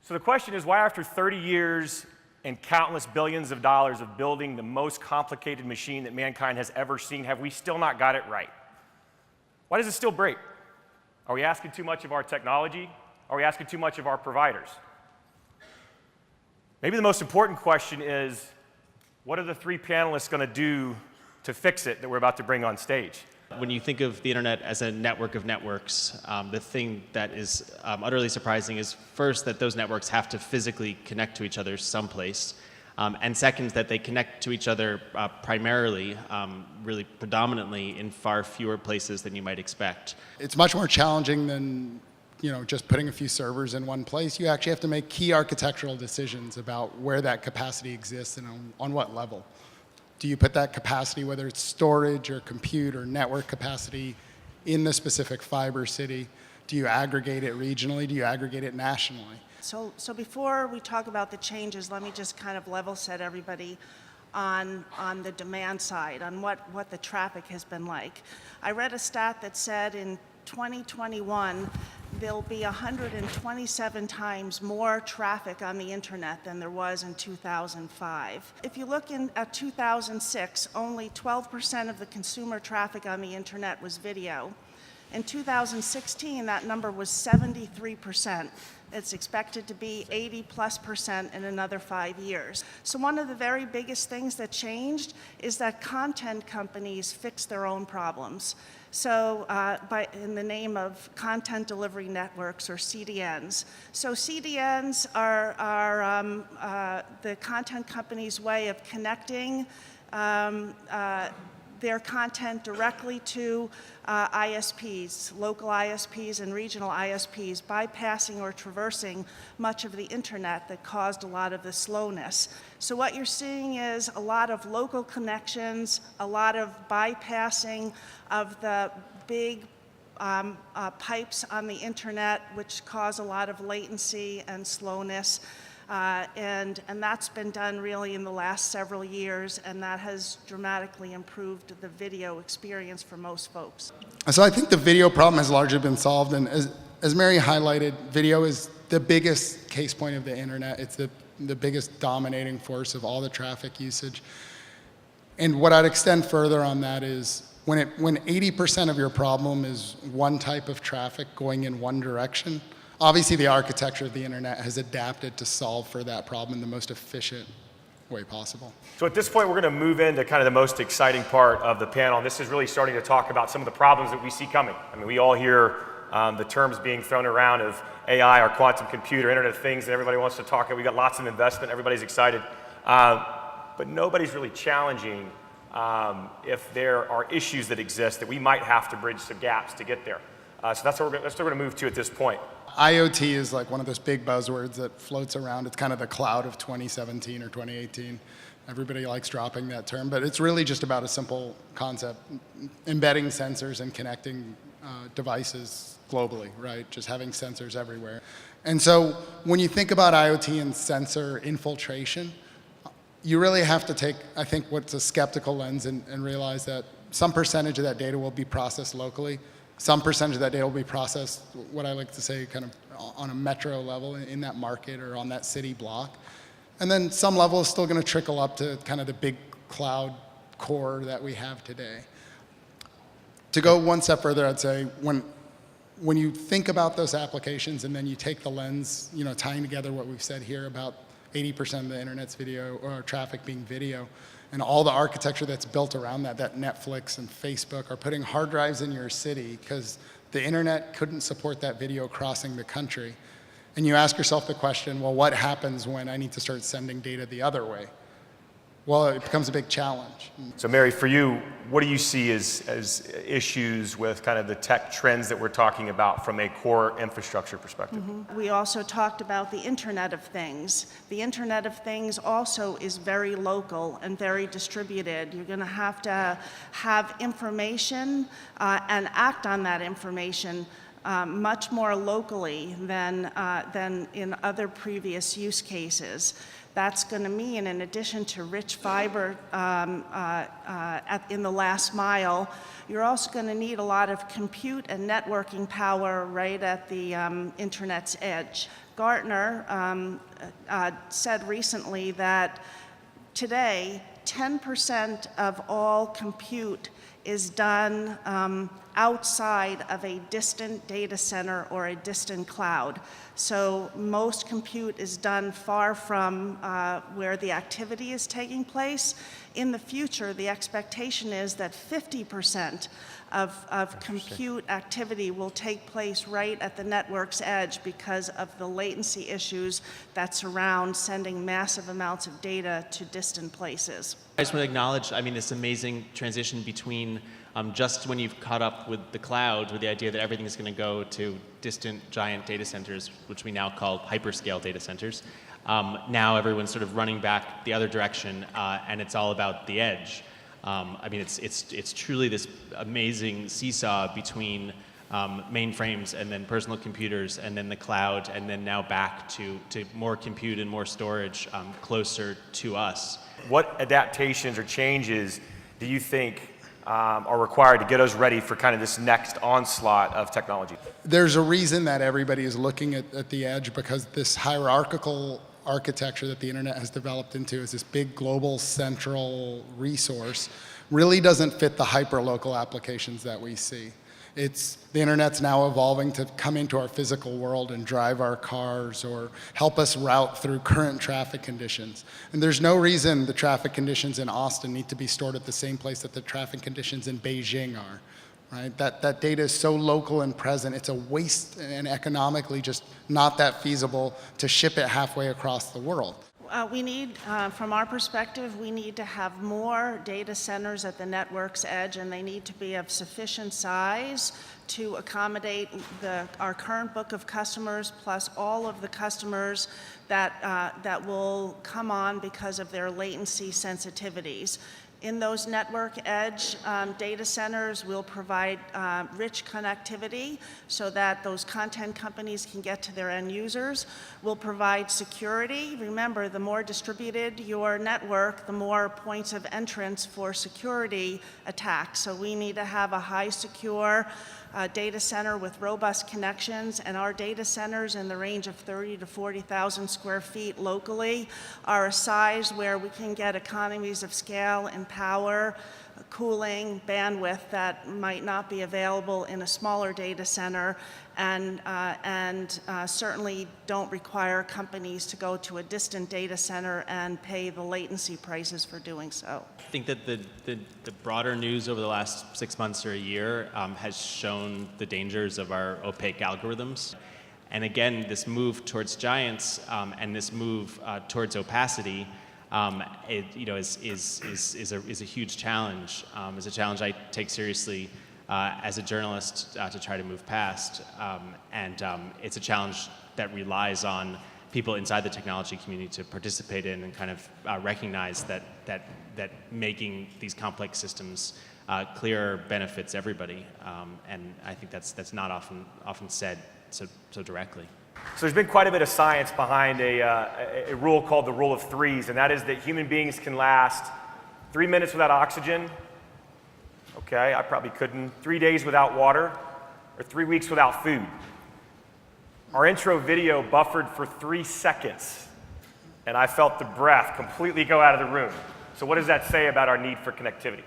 So the question is, why after 30 years and countless billions of dollars of building the most complicated machine that mankind has ever seen, have we still not got it right? Why does it still break? Are we asking too much of our technology? Are we asking too much of our providers? Maybe the most important question is, what are the three panelists going to do to fix it that we're about to bring on stage? When you think of the internet as a network of networks, the thing that is utterly surprising is first that those networks have to physically connect to each other someplace, and second that they connect to each other primarily, really predominantly in far fewer places than you might expect. It's much more challenging than just putting a few servers in one place. You actually have to make key architectural decisions about where that capacity exists and on what level. Do you put that capacity, whether it's storage or compute or network capacity, in the specific fiber city? Do you aggregate it regionally? Do you aggregate it nationally? So before we talk about the changes, let me just kind of level set everybody on the demand side, on what the traffic has been like. I read a stat that said in 2021, there'll be 127 times more traffic on the internet than there was in 2005. If you look at 2006, only 12% of the consumer traffic on the internet was video. In 2016, that number was 73%. It's expected to be 80+% in another 5 years. So one of the very biggest things that changed is that content companies fixed their own problems. So in the name of content delivery networks, or CDNs. So CDNs are the content company's way of connecting their content directly to ISPs, local ISPs and regional ISPs, bypassing or traversing much of the internet that caused a lot of the slowness. So what you're seeing is a lot of local connections, a lot of bypassing of the big pipes on the internet, which cause a lot of latency and slowness. And that's been done really in the last several years, and that has dramatically improved the video experience for most folks. So I think the video problem has largely been solved, and as Mary highlighted, video is the biggest case point of the internet. It's the biggest dominating force of all the traffic usage. And what I'd extend further on that is when 80% of your problem is one type of traffic going in one direction, obviously the architecture of the internet has adapted to solve for that problem in the most efficient way possible. So at this point, we're going to move into kind of the most exciting part of the panel. This is really starting to talk about some of the problems that we see coming. I mean, we all hear the terms being thrown around of AI or quantum computer, Internet of Things, and everybody wants to talk. We got lots of investment. Everybody's excited. But nobody's really challenging if there are issues that exist that we might have to bridge some gaps to get there. So that's what we're going to move to at this point. IoT is like one of those big buzzwords that floats around. It's kind of the cloud of 2017 or 2018. Everybody likes dropping that term, but it's really just about a simple concept, embedding sensors and connecting devices globally, right? Just having sensors everywhere. And so when you think about IoT and sensor infiltration, you really have to take, I think, what's a skeptical lens and realize that some percentage of that data will be processed locally. Some percentage of that data will be processed, what I like to say, kind of on a metro level in that market or on that city block. And then some level is still going to trickle up to kind of the big cloud core that we have today. To go one step further, I'd say when you think about those applications and then you take the lens, tying together what we've said here about 80% of the internet's video or traffic being video, and all the architecture that's built around that Netflix and Facebook are putting hard drives in your city because the internet couldn't support that video crossing the country. And you ask yourself the question, well, what happens when I need to start sending data the other way? Well, it becomes a big challenge. So Mary, for you, what do you see as issues with kind of the tech trends that we're talking about from a core infrastructure perspective? Mm-hmm. We also talked about the Internet of Things. The Internet of Things also is very local and very distributed. You're going to have information and act on that information much more locally than in other previous use cases. That's going to mean, in addition to rich fiber in the last mile, you're also going to need a lot of compute and networking power right at the internet's edge. Gartner said recently that today 10% of all compute is done outside of a distant data center or a distant cloud. So most compute is done far from where the activity is taking place. In the future, the expectation is that 50% of compute activity will take place right at the network's edge because of the latency issues that surround sending massive amounts of data to distant places. I just want to acknowledge, I mean, this amazing transition between just when you've caught up with the cloud, with the idea that everything is going to go to distant giant data centers, which we now call hyperscale data centers. Now everyone's sort of running back the other direction, and it's all about the edge. I mean, it's truly this amazing seesaw between mainframes and then personal computers and then the cloud and then now back to more compute and more storage closer to us. What adaptations or changes do you think are required to get us ready for kind of this next onslaught of technology? There's a reason that everybody is looking at the edge, because this hierarchical architecture that the internet has developed into as this big global central resource really doesn't fit the hyperlocal applications that we see. The internet's now evolving to come into our physical world and drive our cars or help us route through current traffic conditions. And there's no reason the traffic conditions in Austin need to be stored at the same place that the traffic conditions in Beijing are. Right? That data is so local and present, it's a waste and economically just not that feasible to ship it halfway across the world. We need, from our perspective, we need to have more data centers at the network's edge, and they need to be of sufficient size to accommodate our current book of customers, plus all of the customers that will come on because of their latency sensitivities. In those network edge data centers, we'll provide rich connectivity so that those content companies can get to their end users. We'll provide security. Remember, the more distributed your network, the more points of entrance for security attacks. So we need to have a high secure data center with robust connections, and our data centers in the range of 30 to 40,000 square feet locally are a size where we can get economies of scale and power, cooling, bandwidth that might not be available in a smaller data center, and certainly don't require companies to go to a distant data center and pay the latency prices for doing so. I think that the broader news over the last 6 months or a year has shown the dangers of our opaque algorithms. And again, this move towards giants and this move towards opacity is a huge challenge. It's a challenge I take seriously as a journalist to try to move past. It's a challenge that relies on people inside the technology community to participate in and kind of recognize that making these complex systems clearer benefits everybody. And I think that's not often said so directly. So there's been quite a bit of science behind a rule called the rule of threes, and that is that human beings can last 3 minutes without oxygen. Okay, I probably couldn't. 3 days without water, or 3 weeks without food. Our intro video buffered for 3 seconds, and I felt the breath completely go out of the room. So what does that say about our need for connectivity?